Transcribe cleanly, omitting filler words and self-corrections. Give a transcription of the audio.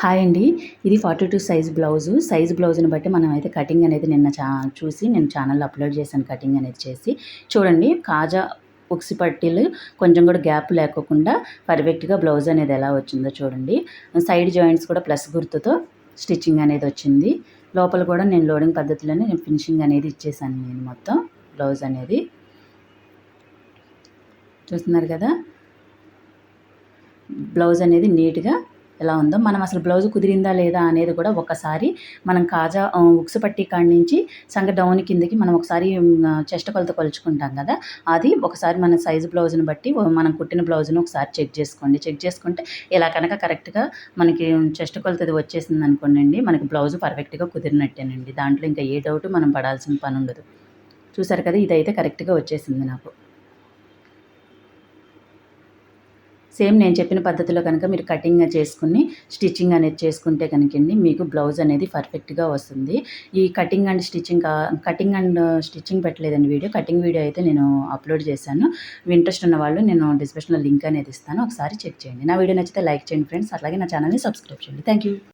Hi అండి. ఇది 42 size బ్లౌజ్‌ని బట్టి మనమైతే కటింగ్ అనేది నిన్న చూసి నేను ఛానల్‌లో అప్‌లోడ్ చేశాను కటింగ్ అనేది చేసి. చూడండి కాజా ఉక్సు పట్టీలు కొంచెం కూడా గ్యాప్ లేకోకుండా పర్ఫెక్ట్‌గా బ్లౌజ్ అనేది ఎలా వచ్చిందో చూడండి. సైడ్ జాయింట్స్ కూడా ప్లస్ గుర్తుతో స్టిచ్చింగ్ అనేది వచ్చింది. లోపల కూడా నేను లోడింగ్ పద్ధతిలోనే నేను ఫినిషింగ్ అనేది ఇచ్చేసాను నేను మొత్తం బ్లౌజ్ అనేది. చూస్తున్నారు కదా! బ్లౌజ్ అనేది నీట్‌గా ఎలా ఉందో మనం అసలు బ్లౌజ్ కుదిరిందా లేదా అనేది కూడా ఒకసారి మనం కాజా ఉక్సు పట్టీ కాడి నుంచి సంగ డౌన్ కిందకి మనం ఒకసారి చెస్ట్ కొలత కొలుచుకుంటాం కదా, అది ఒకసారి మన సైజు బ్లౌజ్ని బట్టి మనం కుట్టిన బ్లౌజ్ని ఒకసారి చెక్ చేసుకోండి. చెక్ చేసుకుంటే ఇలా కనుక కరెక్ట్గా మనకి చెస్ట్ కొలతది వచ్చేసింది అనుకోండి, మనకి బ్లౌజ్ పర్ఫెక్ట్గా కుదిరినట్టేనండి. దాంట్లో ఇంకా ఏ డౌట్ మనం పడాల్సిన పని ఉండదు. చూసారు కదా, ఇదైతే కరెక్ట్గా వచ్చేసింది నాకు. సేమ్ నేను చెప్పిన పద్ధతిలో కనుక మీరు కటింగ్ చేసుకుని స్టిచ్చింగ్ అనేది చేసుకుంటే కనుకండి మీకు బ్లౌజ్ అనేది పర్ఫెక్ట్గా వస్తుంది. ఈ కటింగ్ అండ్ స్టిచ్చింగ్ పెట్టలేదండి వీడియో. కటింగ్ వీడియో అయితే నేను అప్లోడ్ చేశాను. ఇంట్రెస్ట్ ఉన్న వాళ్ళు నేను డిస్క్రిప్షన్లో లింక్ అనేది ఇస్తాను, ఒకసారి చెక్ చేయండి. నా వీడియో నచ్చితే లైక్ చేయండి ఫ్రెండ్స్, అలాగే నా ఛానల్ని సబ్స్క్రైబ్ చేయండి. Thank you.